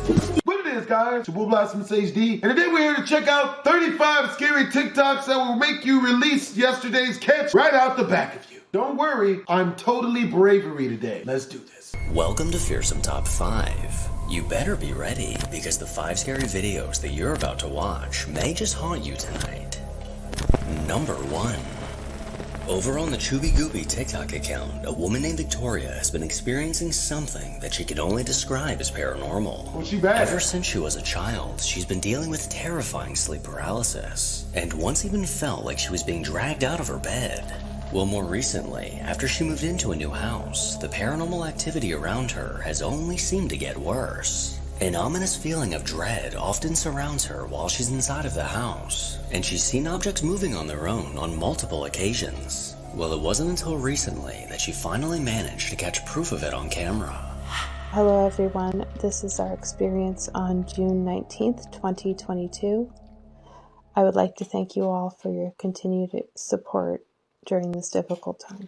What it is, guys, it's your boy BlastphamousHD, and today we're here to check out 35 scary TikToks that will make you release yesterday's catch right out the back of you. Don't worry, I'm totally bravery today. Let's do this. Welcome to Fearsome Top 5. You better be ready, because the 5 scary videos that you're about to watch may just haunt you tonight. Number 1. Over on the Chubby Goopy TikTok account, a woman named Victoria has been experiencing something that she can only describe as paranormal. Was she bad? Ever since she was a child, she's been dealing with terrifying sleep paralysis, and once even felt like she was being dragged out of her bed. Well, more recently, after she moved into a new house, the paranormal activity around her has only seemed to get worse. An ominous feeling of dread often surrounds her while she's inside of the house, and she's seen objects moving on their own on multiple occasions. Well, it wasn't until recently that she finally managed to catch proof of it on camera. Hello everyone, this is our experience on June 19th, 2022. I would like to thank you all for your continued support during this difficult time.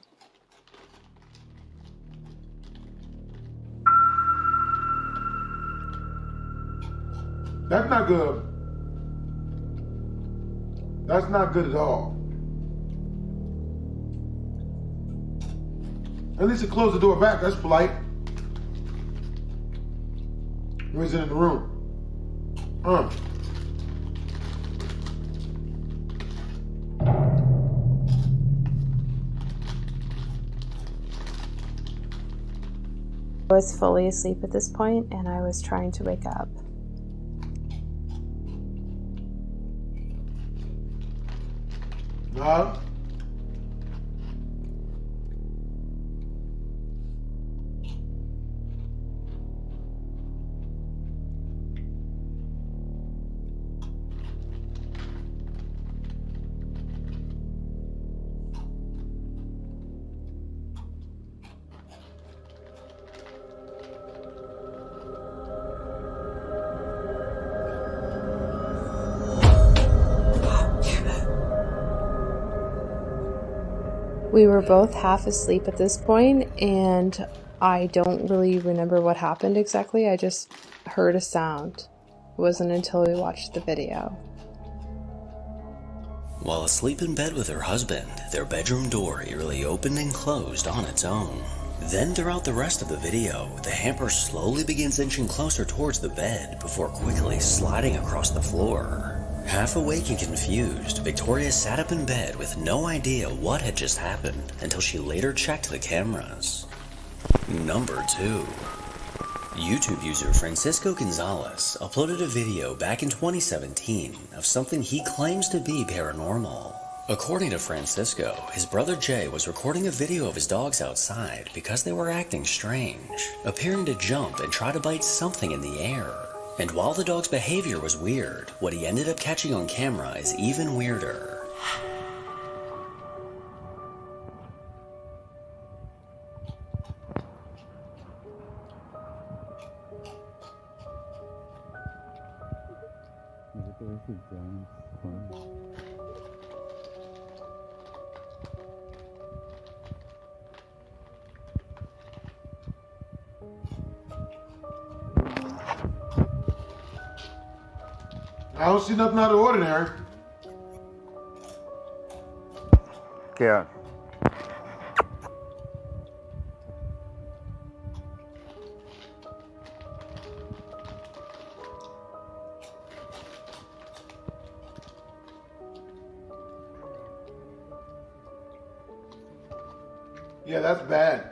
That's not good. That's not good at all. At least you close the door back, that's polite. Where's it in the room? I was fully asleep at this point and I was trying to wake up. No. We were both half asleep at this point, and I don't really remember what happened exactly. I just heard a sound. It wasn't until we watched the video. While asleep in bed with her husband, their bedroom door eerily opened and closed on its own. Then throughout the rest of the video, the hamper slowly begins inching closer towards the bed before quickly sliding across the floor. Half awake and confused, Victoria sat up in bed with no idea what had just happened until she later checked the cameras. Number 2. YouTube user Francisco Gonzalez uploaded a video back in 2017 of something he claims to be paranormal. According to Francisco, his brother Jay was recording a video of his dogs outside because they were acting strange, appearing to jump and try to bite something in the air. And while the dog's behavior was weird, what he ended up catching on camera is even weirder. I don't see nothing out of the ordinary. Yeah. Yeah, that's bad.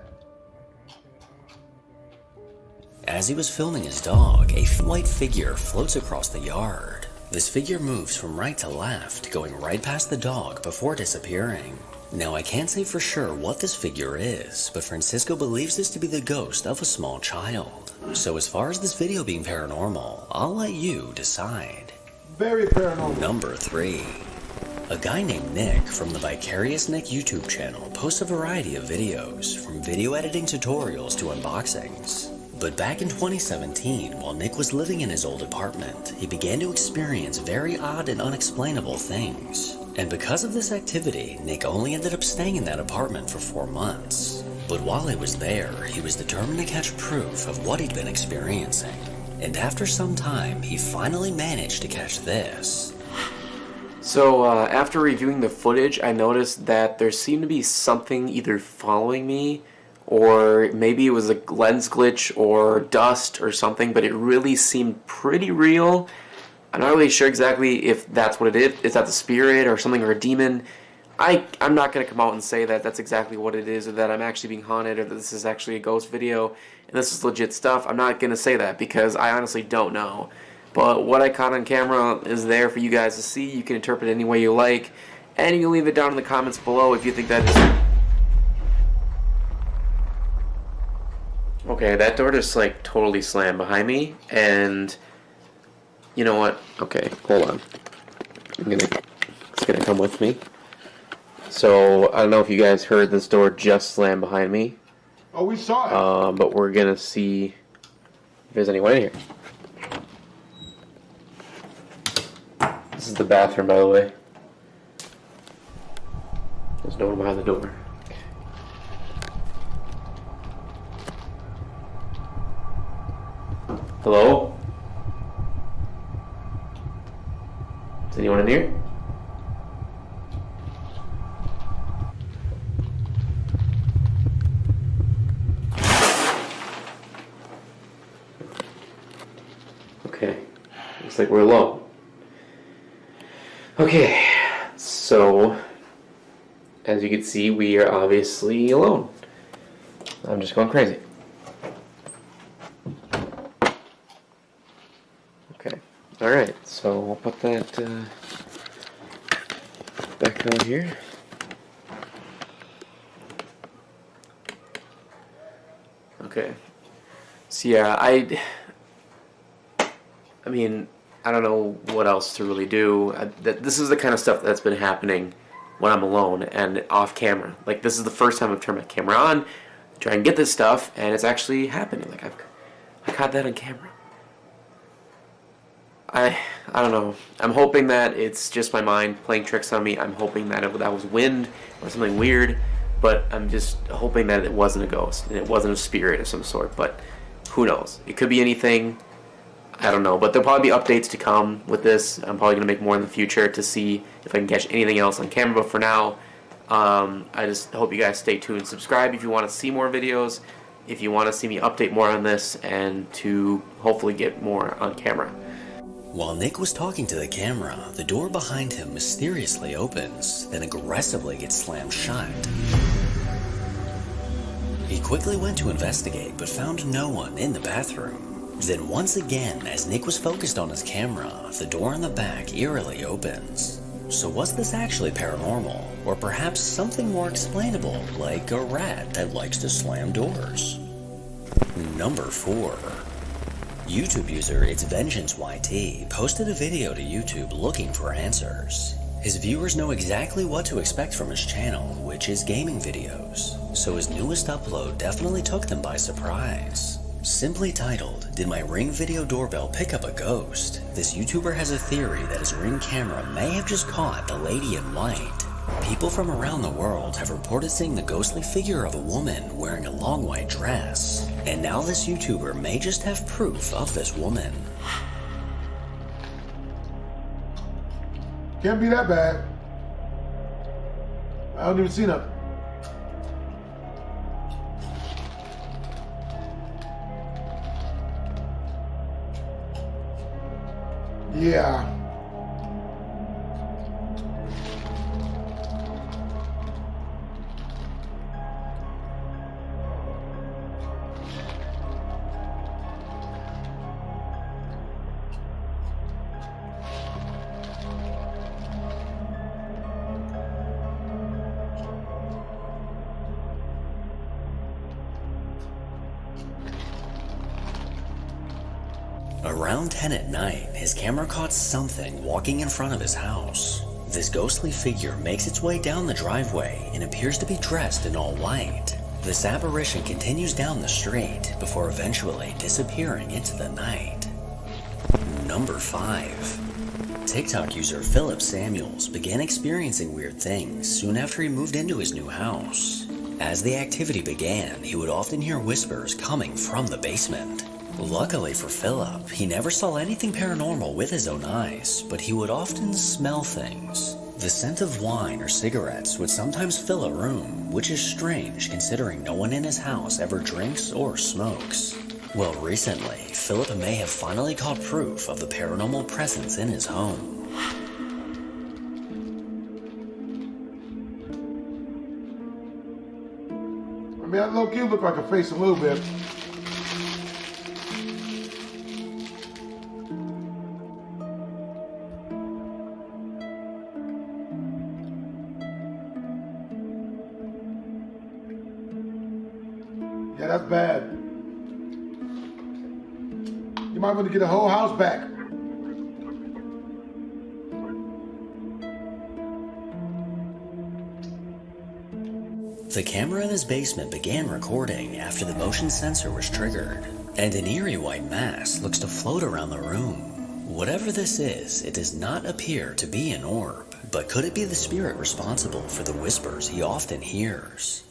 As he was filming his dog, a white figure floats across the yard. This figure moves from right to left, going right past the dog before disappearing. Now, I can't say for sure what this figure is, but Francisco believes this to be the ghost of a small child. So as far as this video being paranormal, I'll let you decide. Very paranormal. Number 3. A guy named Nick from the Vicarious Nick YouTube channel posts a variety of videos, from video editing tutorials to unboxings. But back in 2017, while Nick was living in his old apartment, he began to experience very odd and unexplainable things. And because of this activity, Nick only ended up staying in that apartment for 4 months. But while he was there, he was determined to catch proof of what he'd been experiencing. And after some time, he finally managed to catch this. So after reviewing the footage, I noticed that there seemed to be something either following me, or maybe it was a lens glitch or dust or something, but it really seemed pretty real. I'm not really sure exactly if that's what it is. Is that the spirit or something, or a demon? I'm not going to come out and say that that's exactly what it is, or that I'm actually being haunted, or that this is actually a ghost video and this is legit stuff. I'm not going to say that because I honestly don't know. But what I caught on camera is there for you guys to see. You can interpret it any way you like, and you can leave it down in the comments below if you think that is... Okay, that door just like totally slammed behind me, and you know what? Okay, hold on. It's gonna come with me. So I don't know if you guys heard this door just slam behind me. Oh, we saw it. But we're gonna see if there's anyone in here. This is the bathroom, by the way. There's no one behind the door. Hello? Is anyone in here? Okay. Looks like we're alone. Okay. So, as you can see, we are obviously alone. I'm just going crazy. Okay. Alright, so we'll put that back on here. Okay. So yeah, I mean, I don't know what else to really do. This is the kind of stuff that's been happening when I'm alone and off camera. Like, this is the first time I've turned my camera on, try and get this stuff, and it's actually happening. Like, I caught that on camera. I don't know. I'm hoping that it's just my mind playing tricks on me. I'm hoping that that was wind or something weird, but I'm just hoping that it wasn't a ghost and it wasn't a spirit of some sort. But who knows? It could be anything. I don't know. But there'll probably be updates to come with this. I'm probably going to make more in the future to see if I can catch anything else on camera. But for now, I just hope you guys stay tuned. Subscribe if you want to see more videos, if you want to see me update more on this, and to hopefully get more on camera. While Nick was talking to the camera, the door behind him mysteriously opens, then aggressively gets slammed shut. He quickly went to investigate, but found no one in the bathroom. Then once again, as Nick was focused on his camera, the door in the back eerily opens. So was this actually paranormal, or perhaps something more explainable, like a rat that likes to slam doors? Number 4. YouTube user It's Vengeance YT posted a video to YouTube looking for answers. His viewers know exactly what to expect from his channel, which is gaming videos, so his newest upload definitely took them by surprise. Simply titled, "Did my Ring video doorbell pick up a ghost?" This YouTuber has a theory that his Ring camera may have just caught the lady in white. People from around the world have reported seeing the ghostly figure of a woman wearing a long white dress, and now this YouTuber may just have proof of this woman. Can't be that bad. I don't even see nothing. Yeah. Around 10 at night, his camera caught something walking in front of his house. This ghostly figure makes its way down the driveway and appears to be dressed in all white. This apparition continues down the street before eventually disappearing into the night. Number 5. TikTok user Philip Samuels began experiencing weird things soon after he moved into his new house. As the activity began, he would often hear whispers coming from the basement. Luckily for Philip, he never saw anything paranormal with his own eyes, but he would often smell things. The scent of wine or cigarettes would sometimes fill a room, which is strange considering no one in his house ever drinks or smokes. Well, recently, Philip may have finally caught proof of the paranormal presence in his home. I mean, that low-key look like a face a little bit. Yeah, that's bad. You might want to get the whole house back. The camera in his basement began recording after the motion sensor was triggered, and an eerie white mass looks to float around the room. Whatever this is, it does not appear to be an orb, but could it be the spirit responsible for the whispers he often hears?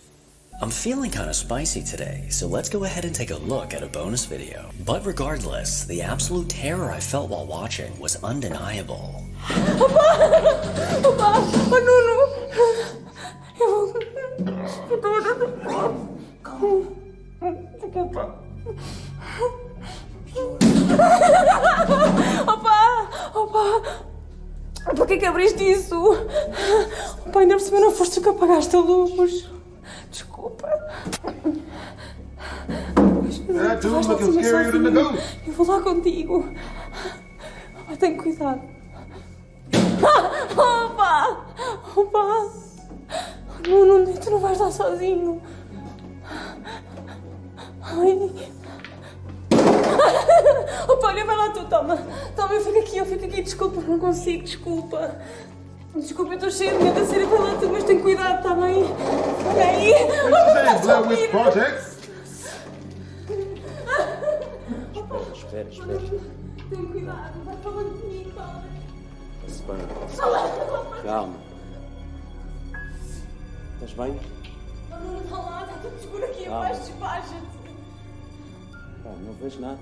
I'm feeling kinda spicy today, so let's go ahead and take a look at a bonus video. But regardless, the absolute terror I felt while watching was undeniable. Por que abriste isso? Opa, ainda por cima não foste tu que apagaste a luz. Desculpa. That dude's looking scarier than the ghost. Eu vou lá contigo. Opa, tem cuidado. Opa! Não, tu não vais lá sozinho. Ai. Opa, olha, vai lá tu, toma, eu fico aqui, desculpa, não consigo, desculpa, eu estou cheia de medo, a sério, vai lá tu, mas tem cuidado, tá bem? Olha aí, LOIS Projects. Espera. Tem cuidado, vai falando comigo, fala. Calma. Estás bem? Não está lá, está tudo escuro aqui abaixo, despacha-te. Não vejo nada.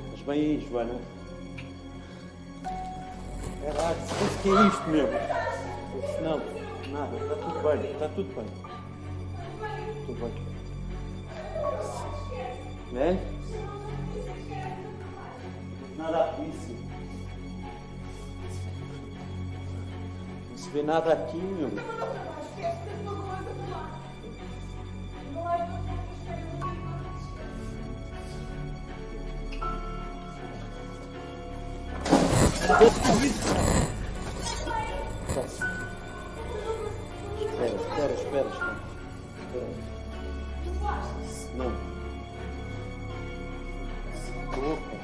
Estás bem aí, Joana? Caralho, se que é isto mesmo? Não, nada, está tudo bem, Tudo bem. Né? Nada aqui, não se vê nada aqui, meu. Espera. Não. Opa.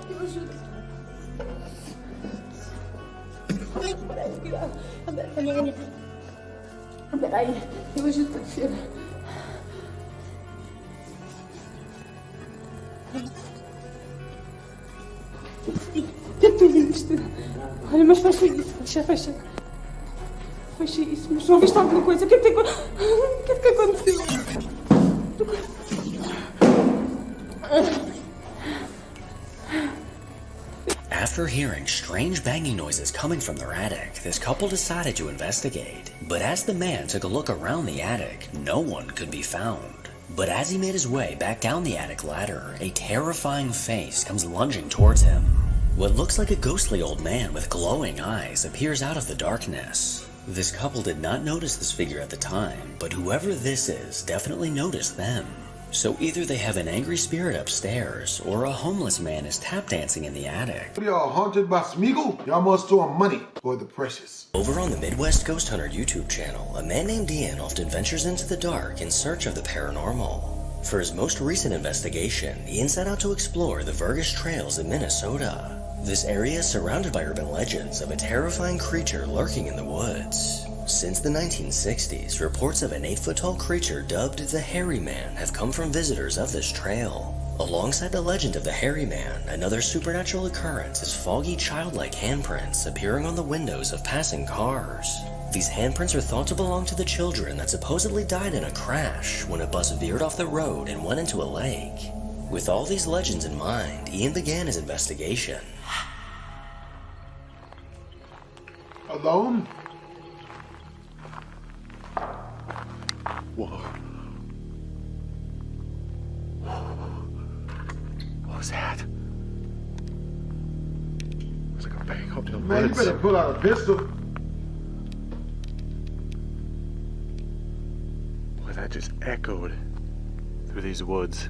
Eu ajudo. Cuidado. Espera aí, eu ajudo a descer. O que é que tu viste? Olha, mas fecha isso. Fecha isso, mas não viste alguma coisa? O que é que aconteceu? After hearing strange banging noises coming from their attic, this couple decided to investigate. But as the man took a look around the attic, no one could be found. But as he made his way back down the attic ladder, a terrifying face comes lunging towards him. What looks like a ghostly old man with glowing eyes appears out of the darkness. This couple did not notice this figure at the time, but whoever this is definitely noticed them. So either they have an angry spirit upstairs, or a homeless man is tap dancing in the attic. What are y'all haunted by Smeagol? Y'all must store money for the precious. Over on the Midwest Ghost Hunter YouTube channel, a man named Ian often ventures into the dark in search of the paranormal. For his most recent investigation, Ian set out to explore the Vergas Trails in Minnesota. This area is surrounded by urban legends of a terrifying creature lurking in the woods. Since the 1960s, reports of an 8-foot-tall creature dubbed the Hairy Man have come from visitors of this trail. Alongside the legend of the Hairy Man, another supernatural occurrence is foggy childlike handprints appearing on the windows of passing cars. These handprints are thought to belong to the children that supposedly died in a crash when a bus veered off the road and went into a lake. With all these legends in mind, Ian began his investigation. Alone? Whoa. What was that? It was like a bang up in the Man, you woods. better pull out a pistol. Boy, that just echoed through these woods.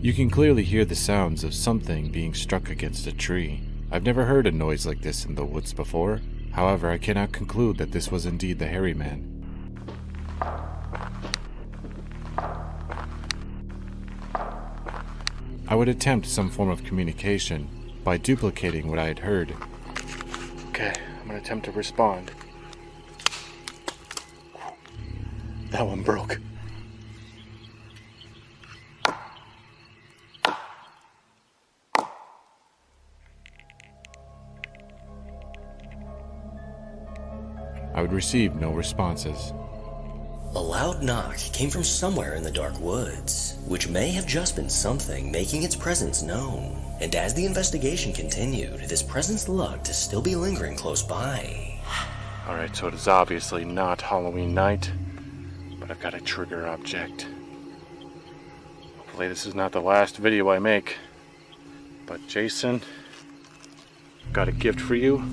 You can clearly hear the sounds of something being struck against a tree. I've never heard a noise like this in the woods before. However, I cannot conclude that this was indeed the Hairy Man. I would attempt some form of communication by duplicating what I had heard. Okay, I'm gonna attempt to respond. That one broke. I would receive no responses. A loud knock came from somewhere in the dark woods, which may have just been something making its presence known. And as the investigation continued, this presence looked to still be lingering close by. Alright, so it is obviously not Halloween night, but I've got a trigger object. Hopefully this is not the last video I make. But Jason, I've got a gift for you.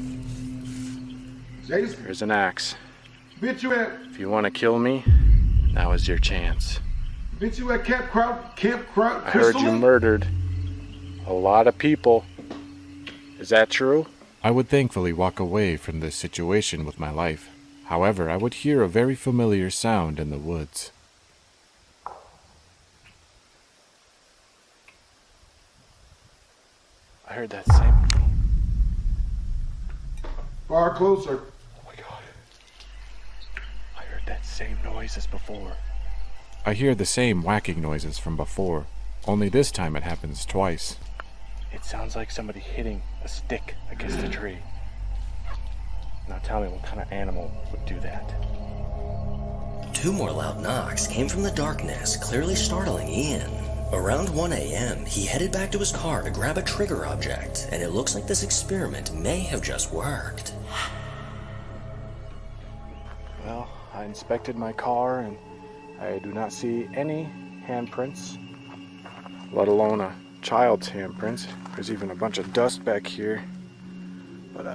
Jason, Here's an axe. bitch you at If you want to kill me, now is your chance. Camp Crowd. I heard you murdered a lot of people. Is that true? I would thankfully walk away from this situation with my life. However, I would hear a very familiar sound in the woods. I heard that same. Far closer. Oh my god. I heard that same noise as before. I hear the same whacking noises from before, only this time it happens twice. It sounds like somebody hitting a stick against a tree. Now tell me what kind of animal would do that. 2 more loud knocks came from the darkness, clearly startling Ian. Around 1 a.m., he headed back to his car to grab a trigger object, and it looks like this experiment may have just worked. Well, I inspected my car and I do not see any handprints, let alone a child's handprints. There's even a bunch of dust back here. But,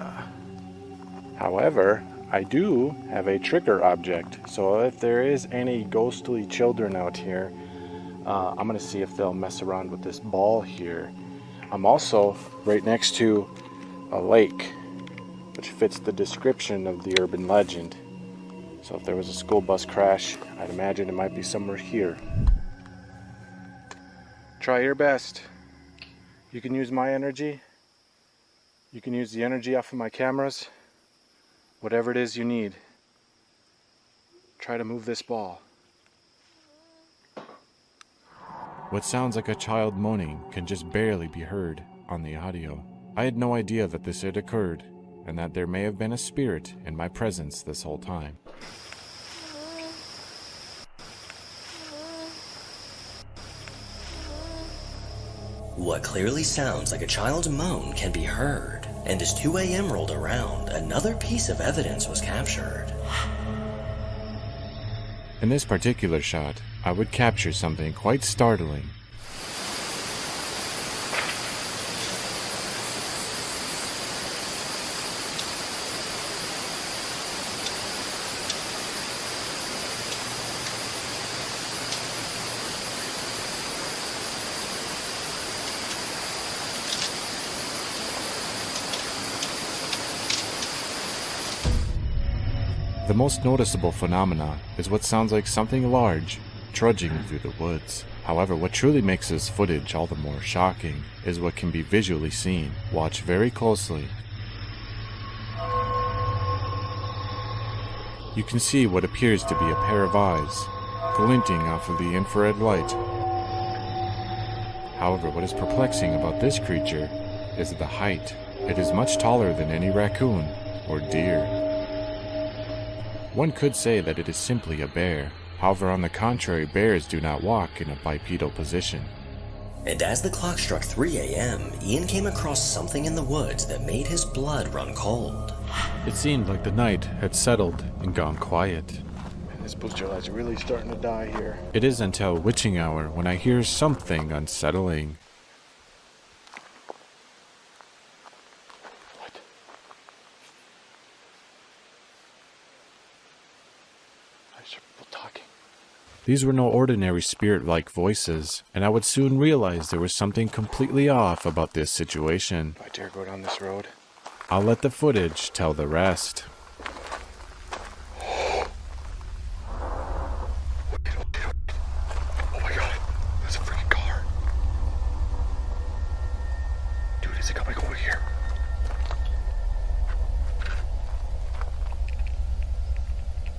however, I do have a trigger object. So if there is any ghostly children out here, I'm gonna see if they'll mess around with this ball here. I'm also right next to a lake, which fits the description of the urban legend. So if there was a school bus crash, I'd imagine it might be somewhere here. Try your best. You can use my energy. You can use the energy off of my cameras. Whatever it is you need. Try to move this ball. What sounds like a child moaning can just barely be heard on the audio. I had no idea that this had occurred, and that there may have been a spirit in my presence this whole time. What clearly sounds like a child's moan can be heard, and as 2 a.m. rolled around, another piece of evidence was captured. In this particular shot, I would capture something quite startling. The most noticeable phenomena is what sounds like something large trudging through the woods. However, what truly makes this footage all the more shocking is what can be visually seen. Watch very closely. You can see what appears to be a pair of eyes, glinting off of the infrared light. However, what is perplexing about this creature is the height. It is much taller than any raccoon or deer. One could say that it is simply a bear. However, on the contrary, bears do not walk in a bipedal position. And as the clock struck 3 a.m., Ian came across something in the woods that made his blood run cold. It seemed like the night had settled and gone quiet. Man, this booster light's really starting to die here. It is until witching hour when I hear something unsettling. What? I hear people talking. These were no ordinary spirit-like voices, and I would soon realize there was something completely off about this situation. Do I dare go down this road? I'll let the footage tell the rest. Oh my god, there's a freaking car. Dude, is it coming over here?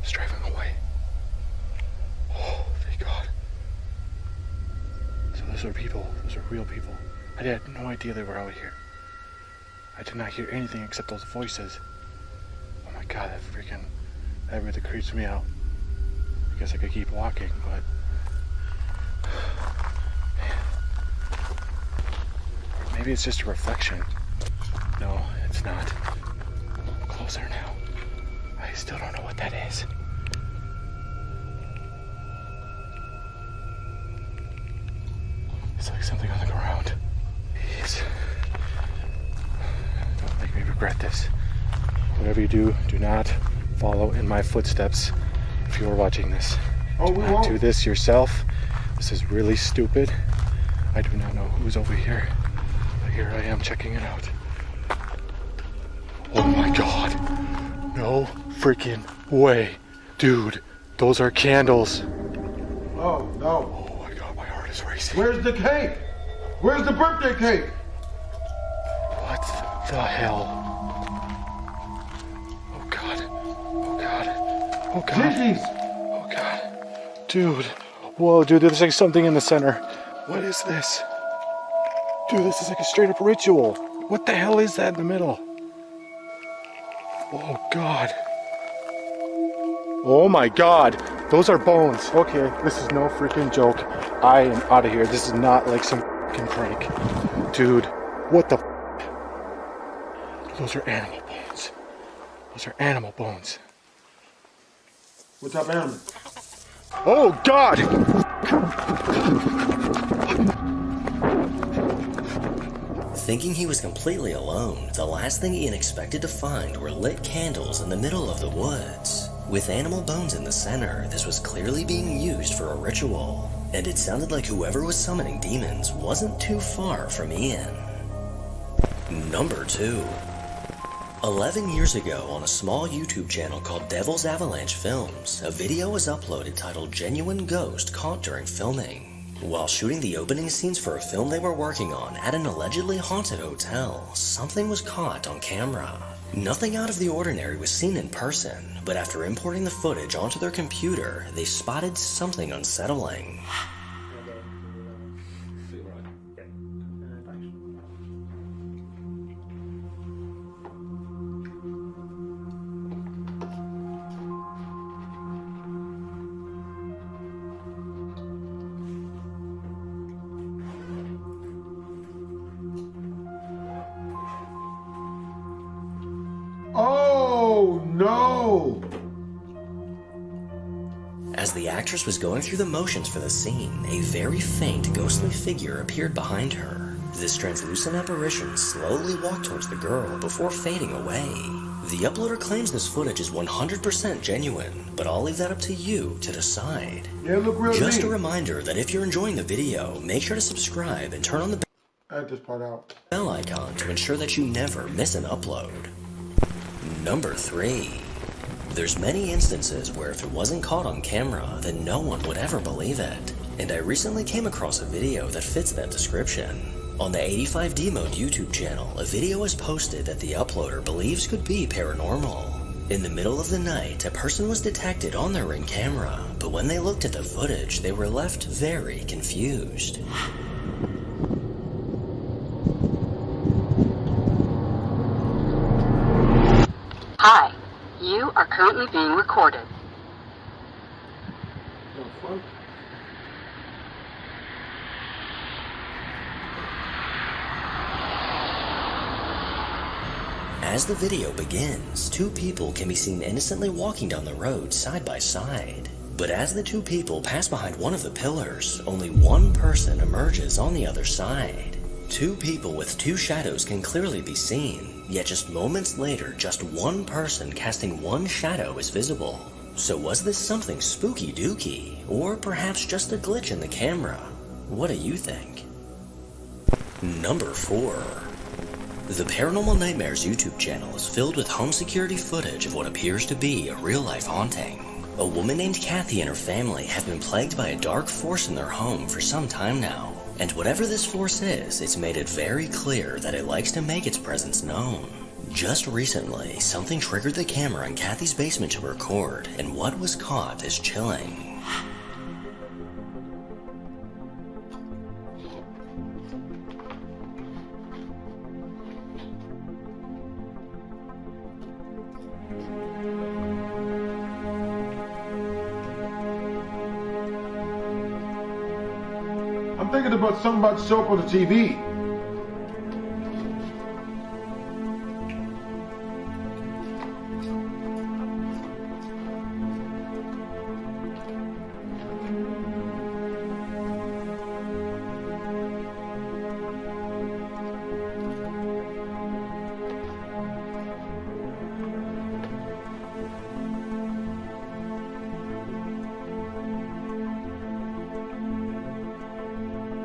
It's driving away. Oh, thank God. So those are people. Those are real people. I had no idea they were out here. I did not hear anything except those voices. Oh my god, that really creeps me out. I guess I could keep walking, but... Man. Or maybe it's just a reflection. No, it's not. I'm closer now. I still don't know what that is. It's like something on the ground. Please. Don't make me regret this. Whatever you do, do not follow in my footsteps if you are watching this. Oh, we won't. Do this yourself. This is really stupid. I do not know who's over here, but here I am checking it out. Oh my god. No freaking way. Dude, those are candles. Oh, no. Oh my god, my heart is racing. Where's the cake? Where's the birthday cake? What the hell? Oh god. Oh god. Oh god. Jeez. Oh god. Dude. Whoa, dude, there's like something in the center. What is this? Dude, this is like a straight up ritual. What the hell is that in the middle? Oh god. Oh my god. Those are bones. Okay, this is no freaking joke. I am out of here. This is not like some freaking prank. Dude, what the f? Those are animal bones. Those are animal bones. What's up, animal? Oh god! Thinking he was completely alone, the last thing Ian expected to find were lit candles in the middle of the woods. With animal bones in the center, this was clearly being used for a ritual, and it sounded like whoever was summoning demons wasn't too far from Ian. Number 2. 11 years ago, on a small YouTube channel called Devil's Avalanche Films, a video was uploaded titled Genuine Ghost Caught During Filming. While shooting the opening scenes for a film they were working on at an allegedly haunted hotel, something was caught on camera. Nothing out of the ordinary was seen in person, but after importing the footage onto their computer, they spotted something unsettling. Oh, no! As the actress was going through the motions for the scene, a very faint, ghostly figure appeared behind her. This translucent apparition slowly walked towards the girl before fading away. The uploader claims this footage is 100% genuine, but I'll leave that up to you to decide. Yeah, look real Just neat. a reminder that if you're enjoying the video, make sure to subscribe and turn on the Edit this part out. bell icon to ensure that you never miss an upload. Number 3. There's many instances where if it wasn't caught on camera, then no one would ever believe it. And I recently came across a video that fits that description. On the 85D Mode YouTube channel, a video was posted that the uploader believes could be paranormal. In the middle of the night, a person was detected on their Ring camera, but when they looked at the footage, they were left very confused. Hi, you are currently being recorded. As the video begins, two people can be seen innocently walking down the road side by side. But as the two people pass behind one of the pillars, only one person emerges on the other side. Two people with two shadows can clearly be seen, yet just moments later, just one person casting one shadow is visible. So was this something spooky dooky, or perhaps just a glitch in the camera? What do you think? Number 4. The Paranormal Nightmares YouTube channel is filled with home security footage of what appears to be a real-life haunting. A woman named Kathy and her family have been plagued by a dark force in their home for some time now. And whatever this force is, it's made it very clear that it likes to make its presence known. Just recently, something triggered the camera in Kathy's basement to record, and what was caught is chilling. I'm thinking about something about soap on the TV.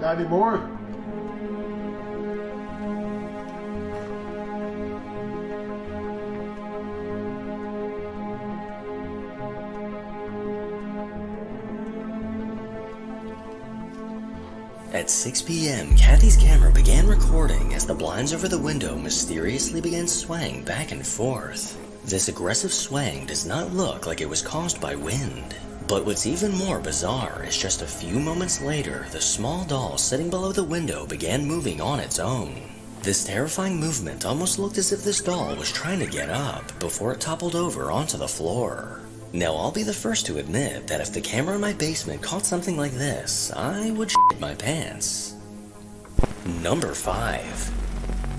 Got any more? At 6 p.m., Kathy's camera began recording as the blinds over the window mysteriously began swaying back and forth. This aggressive swaying does not look like it was caused by wind. But what's even more bizarre is just a few moments later, the small doll sitting below the window began moving on its own. This terrifying movement almost looked as if this doll was trying to get up before it toppled over onto the floor. Now, I'll be the first to admit that if the camera in my basement caught something like this, I would shit my pants. Number 5.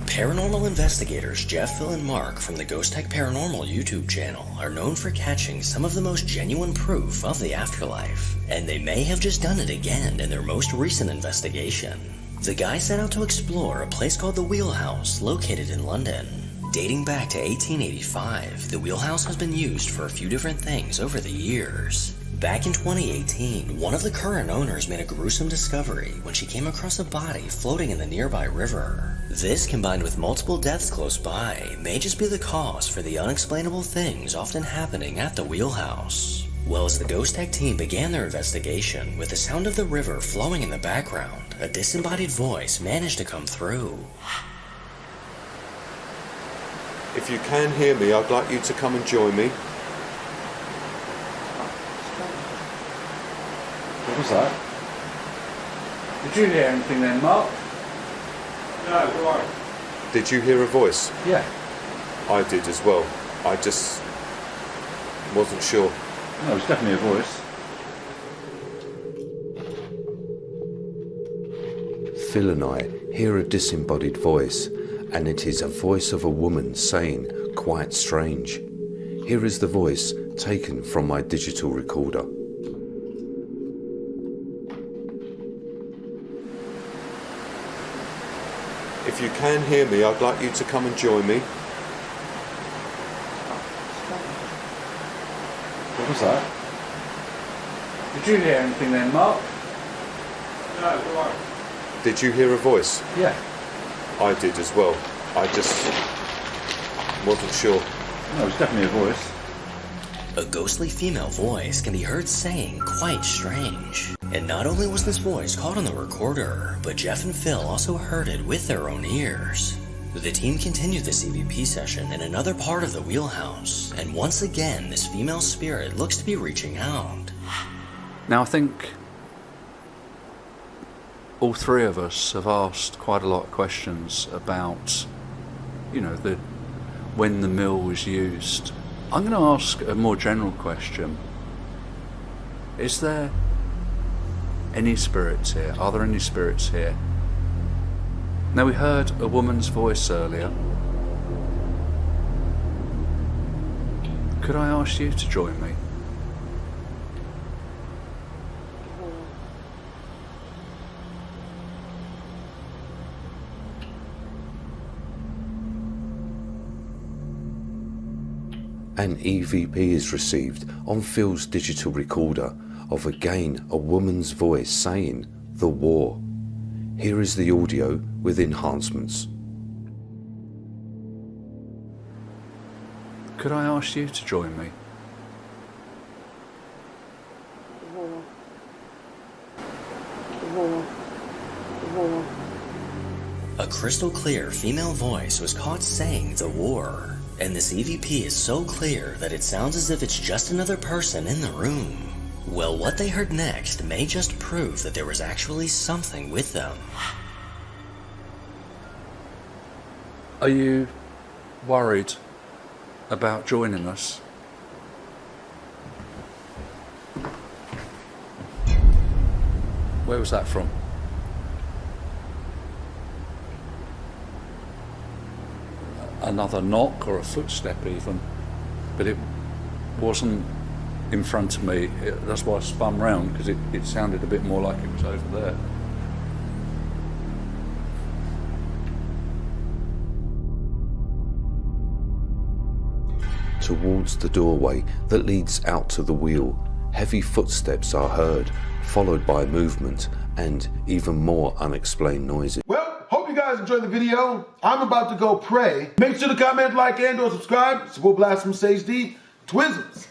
Paranormal investigators Jeff, Phil, and Mark from the Ghost Tech Paranormal YouTube channel are known for catching some of the most genuine proof of the afterlife, and they may have just done it again in their most recent investigation. The guys set out to explore a place called the Wheelhouse, located in London. Dating back to 1885, the Wheelhouse has been used for a few different things over the years. Back in 2018, one of the current owners made a gruesome discovery when she came across a body floating in the nearby river. This, combined with multiple deaths close by, may just be the cause for the unexplainable things often happening at the Wheelhouse. Well, as the Ghost Tech team began their investigation, with the sound of the river flowing in the background, a disembodied voice managed to come through. If you can hear me, I'd like you to come and join me. What was that? Did you hear anything then, Mark? No, why? Did you hear a voice? Yeah. I did as well. I just wasn't sure. No, it was definitely a voice. Phil and I hear a disembodied voice, and it is a voice of a woman saying, "Quite strange." Here is the voice taken from my digital recorder. If you can hear me, I'd like you to come and join me. What was that? Did you hear anything then, Mark? No, why? Did you hear a voice? Yeah. I did as well. I just wasn't sure. No, it was definitely a voice. A ghostly female voice can be heard saying, "Quite strange." And not only was this voice caught on the recorder, but Jeff and Phil also heard it with their own ears. The team continued the CVP session in another part of the wheelhouse, and once again this female spirit looks to be reaching out. Now I think all three of us have asked quite a lot of questions about, you know, when the mill was used. I'm going to ask a more general question. Is there any spirits here? Are there any spirits here? Now we heard a woman's voice earlier. Could I ask you to join me? An EVP is received on Phil's digital recorder of again a woman's voice saying, "The war." Here is the audio with enhancements. Could I ask you to join me? A crystal clear female voice was caught saying "the war," and this EVP is so clear that it sounds as if it's just another person in the room. Well, what they heard next may just prove that there was actually something with them. Are you worried about joining us? Where was that from? Another knock or a footstep even, but it wasn't in front of me. That's why I spun round, because it sounded a bit more like it was over there. Towards the doorway that leads out to the wheel, heavy footsteps are heard, followed by movement and even more unexplained noises. Well, hope you guys enjoyed the video. I'm about to go pray. Make sure to comment, like, and or subscribe. Support BlastphamousHD. Twizzles.